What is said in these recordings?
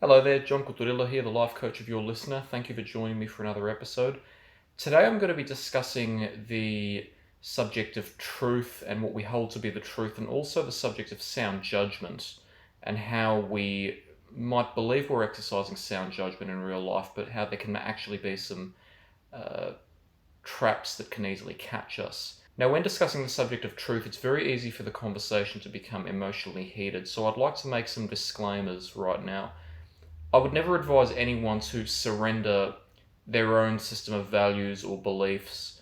Hello there, John Gouldthorp here, the life coach of your listener. Thank you for joining me for another episode. Today I'm going to be discussing the subject of truth and what we hold to be the truth, and also the subject of sound judgment and how we might believe we're exercising sound judgment in real life, but how there can actually be some traps that can easily catch us. Now, when discussing the subject of truth, it's very easy for the conversation to become emotionally heated, so I'd like to make some disclaimers right now. I would never advise anyone to surrender their own system of values or beliefs.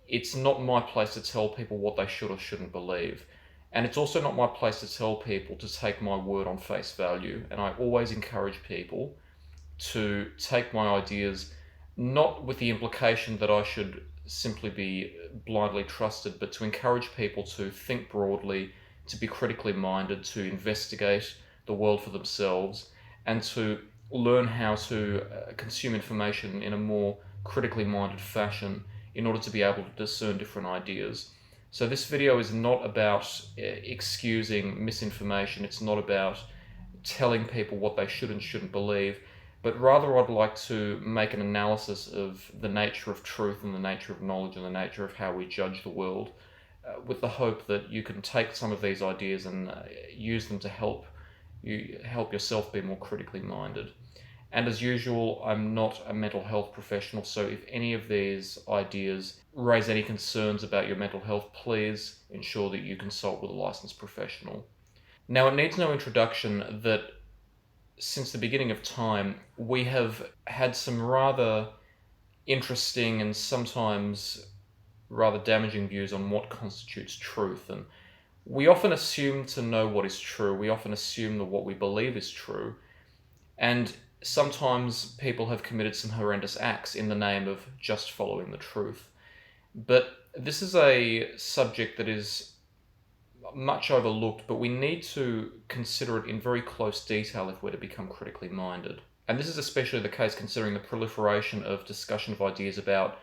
It's not my place to tell people what they should or shouldn't believe. And it's also not my place to tell people to take my word on face value. And I always encourage people to take my ideas not with the implication that I should simply be blindly trusted, but to encourage people to think broadly, to be critically minded, to investigate the world for themselves, and to learn how to consume information in a more critically minded fashion in order to be able to discern different ideas. So this video is not about excusing misinformation. It's not about telling people what they should and shouldn't believe, but rather I'd like to make an analysis of the nature of truth and the nature of knowledge and the nature of how we judge the world, with the hope that you can take some of these ideas and use them to help yourself be more critically minded. And as usual, I'm not a mental health professional, so if any of these ideas raise any concerns about your mental health, please ensure that you consult with a licensed professional. Now, it needs no introduction that since the beginning of time, we have had some rather interesting and sometimes rather damaging views on what constitutes truth. And we often assume to know what is true. We often assume that what we believe is true. And sometimes people have committed some horrendous acts in the name of just following the truth. But this is a subject that is much overlooked, but we need to consider it in very close detail if we're to become critically minded. And this is especially the case considering the proliferation of discussion of ideas about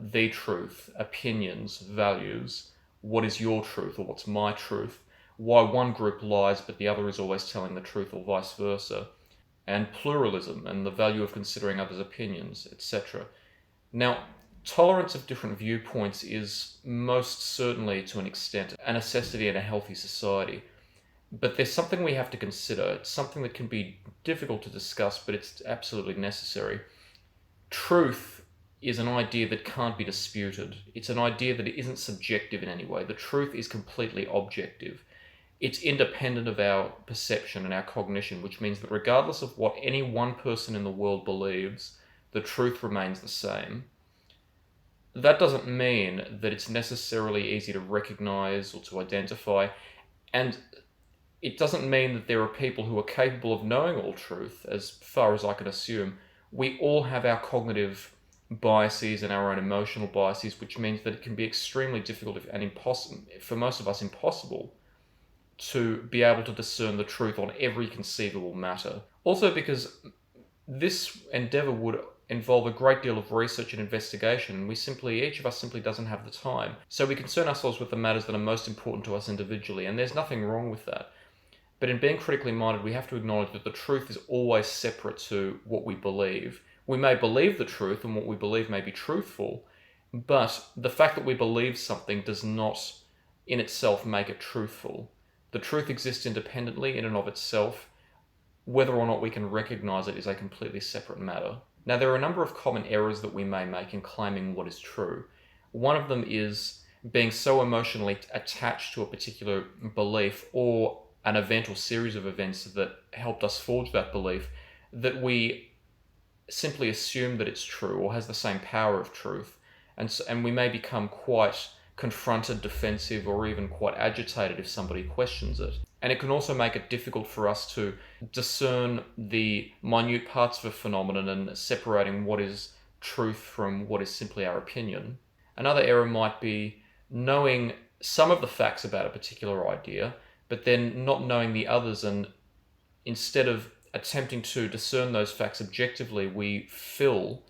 the truth, opinions, values, what is your truth or what's my truth, why one group lies but the other is always telling the truth, or vice versa, and pluralism and the value of considering others' opinions, etc. Now, tolerance of different viewpoints is most certainly, to an extent, a necessity in a healthy society. But there's something we have to consider. It's something that can be difficult to discuss, but it's absolutely necessary. Truth is an idea that can't be disputed. It's an idea that isn't subjective in any way. The truth is completely objective. It's independent of our perception and our cognition, which means that regardless of what any one person in the world believes, the truth remains the same. That doesn't mean that it's necessarily easy to recognize or to identify, and it doesn't mean that there are people who are capable of knowing all truth, as far as I can assume. We all have our cognitive biases and our own emotional biases, which means that it can be extremely difficult and impossible, for most of us impossible, to be able to discern the truth on every conceivable matter. Also because this endeavor would involve a great deal of research and investigation, and each of us simply doesn't have the time. So we concern ourselves with the matters that are most important to us individually, and there's nothing wrong with that. But in being critically minded, we have to acknowledge that the truth is always separate to what we believe. We may believe the truth, and what we believe may be truthful, but the fact that we believe something does not in itself make it truthful. The truth exists independently in and of itself. Whether or not we can recognize it is a completely separate matter. Now, there are a number of common errors that we may make in claiming what is true. One of them is being so emotionally attached to a particular belief or an event or series of events that helped us forge that belief that we simply assume that it's true or has the same power of truth. And we may become quite confronted, defensive, or even quite agitated if somebody questions it. And it can also make it difficult for us to discern the minute parts of a phenomenon and separating what is truth from what is simply our opinion. Another error might be knowing some of the facts about a particular idea, but then not knowing the others, and instead of attempting to discern those facts objectively, we fill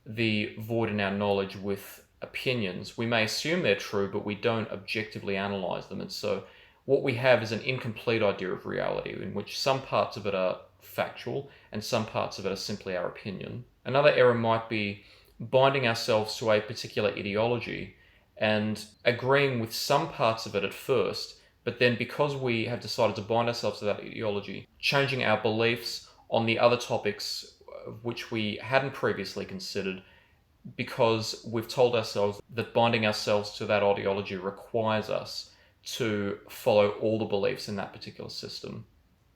the void in our knowledge with opinions. We may assume they're true, but we don't objectively analyze them. And so what we have is an incomplete idea of reality, in which some parts of it are factual, and some parts of it are simply our opinion. Another error might be binding ourselves to a particular ideology and agreeing with some parts of it at first, but then because we have decided to bind ourselves to that ideology, changing our beliefs on the other topics which we hadn't previously considered, because we've told ourselves that binding ourselves to that ideology requires us to follow all the beliefs in that particular system.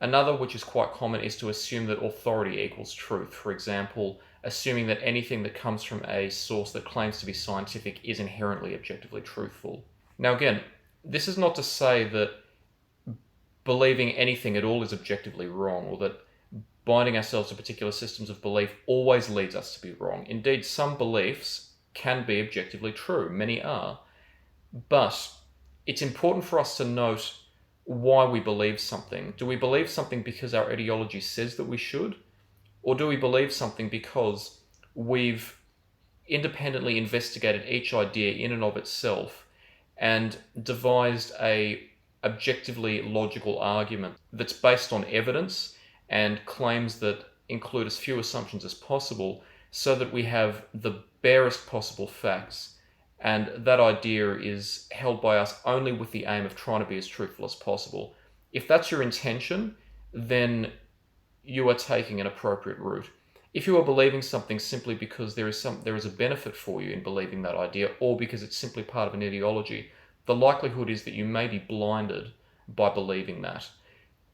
Another, which is quite common, is to assume that authority equals truth. For example, assuming that anything that comes from a source that claims to be scientific is inherently objectively truthful. Now again, this is not to say that believing anything at all is objectively wrong, or that binding ourselves to particular systems of belief always leads us to be wrong. Indeed, some beliefs can be objectively true, many are, but it's important for us to note why we believe something. Do we believe something because our ideology says that we should? Or do we believe something because we've independently investigated each idea in and of itself and devised a objectively logical argument that's based on evidence and claims that include as few assumptions as possible so that we have the barest possible facts, and that idea is held by us only with the aim of trying to be as truthful as possible? If that's your intention, then you are taking an appropriate route. If you are believing something simply because there is a benefit for you in believing that idea, or because it's simply part of an ideology, the likelihood is that you may be blinded by believing that.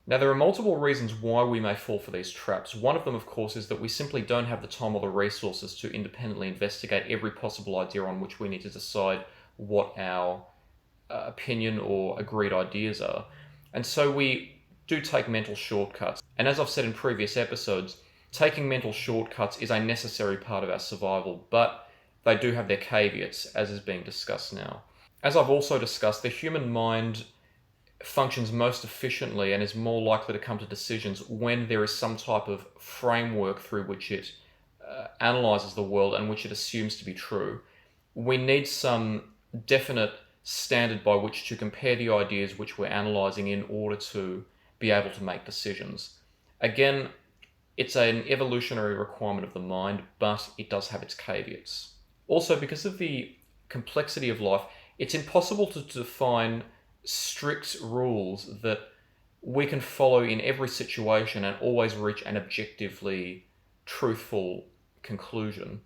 Now, there are multiple reasons why we may fall for these traps. One of them, of course, is that we simply don't have the time or the resources to independently investigate every possible idea on which we need to decide what our opinion or agreed ideas are. And so we do take mental shortcuts. And as I've said in previous episodes, taking mental shortcuts is a necessary part of our survival, but they do have their caveats, as is being discussed now. As I've also discussed, the human mind functions most efficiently and is more likely to come to decisions when there is some type of framework through which it analyzes the world and which it assumes to be true. We need some definite standard by which to compare the ideas which we're analyzing in order to be able to make decisions. Again, it's an evolutionary requirement of the mind, but it does have its caveats. Also, because of the complexity of life, it's impossible to define strict rules that we can follow in every situation and always reach an objectively truthful conclusion.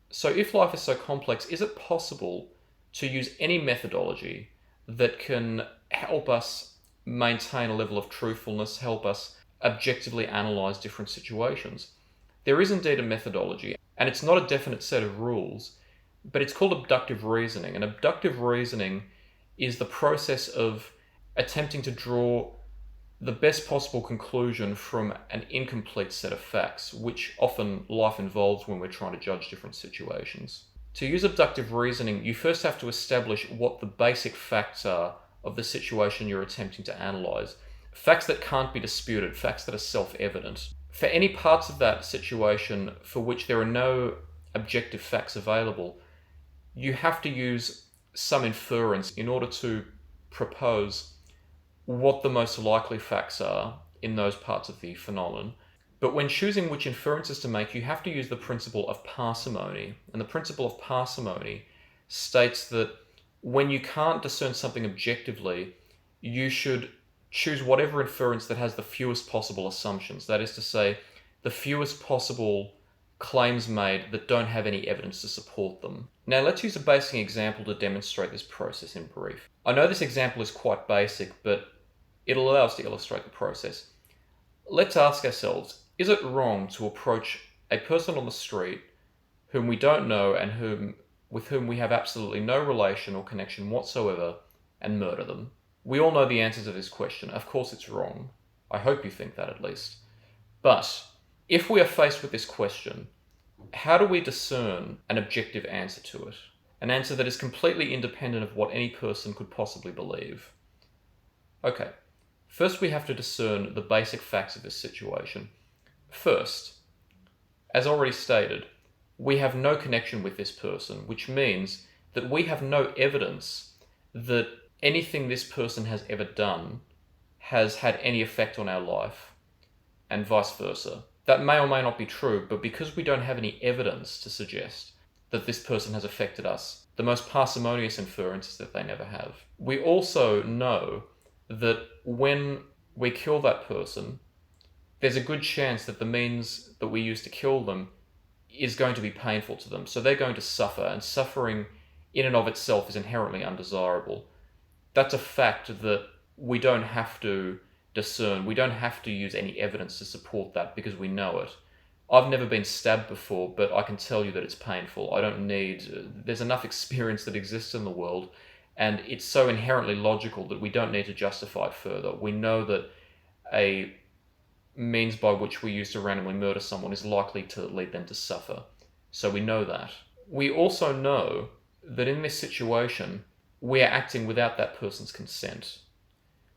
So if life is so complex, is it possible to use any methodology that can help us maintain a level of truthfulness, help us objectively analyze different situations? There is indeed a methodology, and it's not a definite set of rules, but it's called abductive reasoning. And abductive reasoning is the process of attempting to draw the best possible conclusion from an incomplete set of facts, which often life involves when we're trying to judge different situations. To use abductive reasoning, you first have to establish what the basic facts are of the situation you're attempting to analyze. Facts that can't be disputed, facts that are self-evident. For any parts of that situation for which there are no objective facts available, you have to use some inference in order to propose what the most likely facts are in those parts of the phenomenon. But when choosing which inferences to make, you have to use the principle of parsimony. And the principle of parsimony states that when you can't discern something objectively, you should choose whatever inference that has the fewest possible assumptions. That is to say, the fewest possible claims made that don't have any evidence to support them. Now let's use a basic example to demonstrate this process in brief. I know this example is quite basic, but it'll allow us to illustrate the process. Let's ask ourselves, is it wrong to approach a person on the street whom we don't know and with whom we have absolutely no relation or connection whatsoever and murder them? We all know the answer to this question. Of course it's wrong. I hope you think that at least. But if we are faced with this question, how do we discern an objective answer to it? An answer that is completely independent of what any person could possibly believe. Okay, first we have to discern the basic facts of this situation. First, as already stated, we have no connection with this person, which means that we have no evidence that anything this person has ever done has had any effect on our life. and vice versa. That may or may not be true, but because we don't have any evidence to suggest that this person has affected us, the most parsimonious inference is that they never have. We also know that when we kill that person, there's a good chance that the means that we use to kill them is going to be painful to them. So they're going to suffer, and suffering in and of itself is inherently undesirable. That's a fact that we don't have to discern. We don't have to use any evidence to support that because we know it. I've never been stabbed before, but I can tell you that it's painful. I don't need... There's enough experience that exists in the world, and it's so inherently logical that we don't need to justify it further. We know that a means by which we use to randomly murder someone is likely to lead them to suffer. So we know that. We also know that in this situation, we are acting without that person's consent.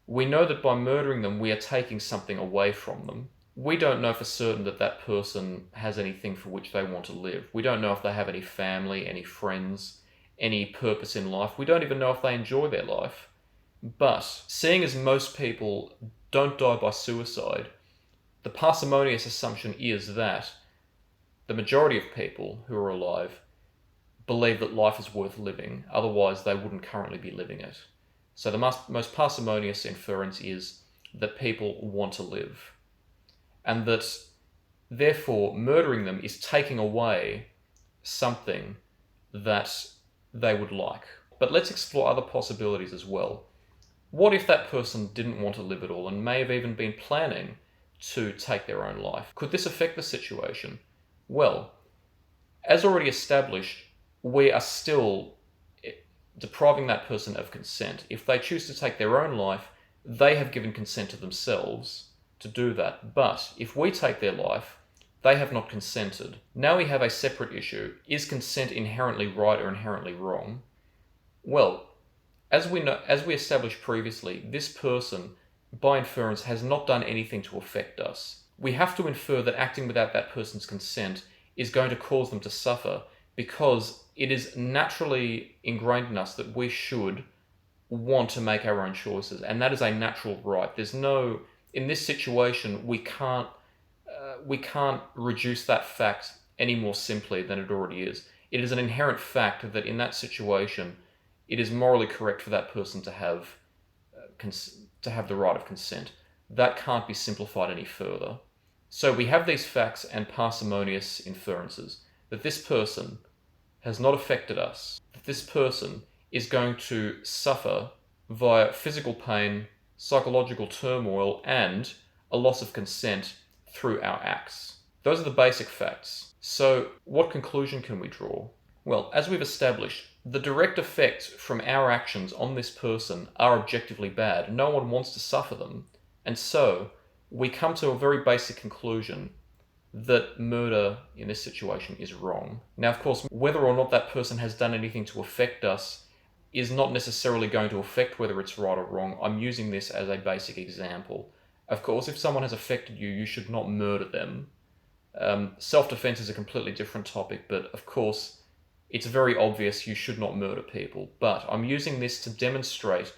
We know that by murdering them, we are taking something away from them. We don't know for certain that that person has anything for which they want to live. We don't know if they have any family, any friends, any purpose in life. We don't even know if they enjoy their life. But seeing as most people don't die by suicide, the parsimonious assumption is that the majority of people who are alive believe that life is worth living, otherwise they wouldn't currently be living it. So the most parsimonious inference is that people want to live, and that therefore murdering them is taking away something that they would like. But let's explore other possibilities as well. What if that person didn't want to live at all and may have even been planning to take their own life? Could this affect the situation? Well, as already established, we are still depriving that person of consent. If they choose to take their own life, they have given consent to themselves to do that. But if we take their life, they have not consented. Now we have a separate issue. Is consent inherently right or inherently wrong? Well, as we established previously, this person, by inference, has not done anything to affect us. We have to infer that acting without that person's consent is going to cause them to suffer, because it is naturally ingrained in us that we should want to make our own choices, and that is a natural right. There's no... In this situation, we can't reduce that fact any more simply than it already is. It is an inherent fact that in that situation, it is morally correct for that person to have the right of consent. That can't be simplified any further. So we have these facts and parsimonious inferences that this person has not affected us, that this person is going to suffer via physical pain, psychological turmoil, and a loss of consent through our acts. Those are the basic facts. So what conclusion can we draw? Well, as we've established, the direct effects from our actions on this person are objectively bad. No one wants to suffer them. And so we come to a very basic conclusion that murder in this situation is wrong. Now, of course, whether or not that person has done anything to affect us is not necessarily going to affect whether it's right or wrong. I'm using this as a basic example. Of course, if someone has affected you, you should not murder them. Self-defense is a completely different topic, but of course, it's very obvious you should not murder people. But I'm using this to demonstrate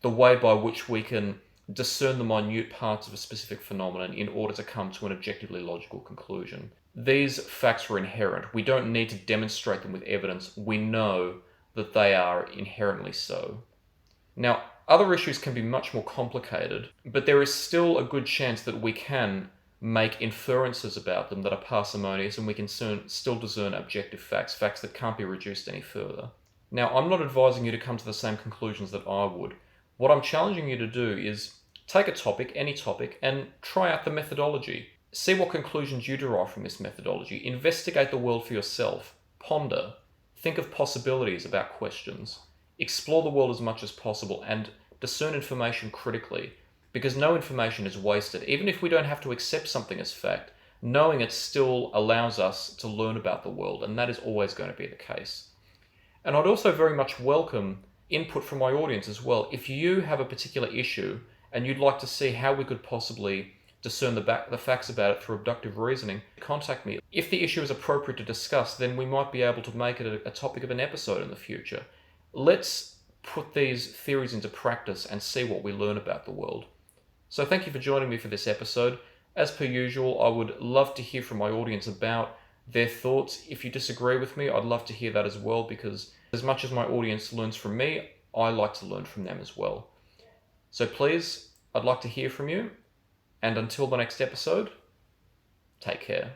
the way by which we can discern the minute parts of a specific phenomenon in order to come to an objectively logical conclusion. These facts are inherent. We don't need to demonstrate them with evidence. We know that they are inherently so. Now, other issues can be much more complicated, but there is still a good chance that we can make inferences about them that are parsimonious, and we can still discern objective facts that can't be reduced any further. Now, I'm not advising you to come to the same conclusions that I would. What I'm challenging you to do is take a topic, any topic, and try out the methodology. See what conclusions you derive from this methodology. Investigate the world for yourself. Ponder. Think of possibilities about questions. Explore the world as much as possible and discern information critically, because no information is wasted. Even if we don't have to accept something as fact, knowing it still allows us to learn about the world, and that is always going to be the case. And I'd also very much welcome input from my audience as well. If you have a particular issue and you'd like to see how we could possibly discern the facts about it through abductive reasoning, contact me. If the issue is appropriate to discuss, then we might be able to make it a topic of an episode in the future. Let's put these theories into practice and see what we learn about the world. So thank you for joining me for this episode. As per usual, I would love to hear from my audience about their thoughts. If you disagree with me, I'd love to hear that as well, because as much as my audience learns from me, I like to learn from them as well. So please, I'd like to hear from you, and until the next episode, take care.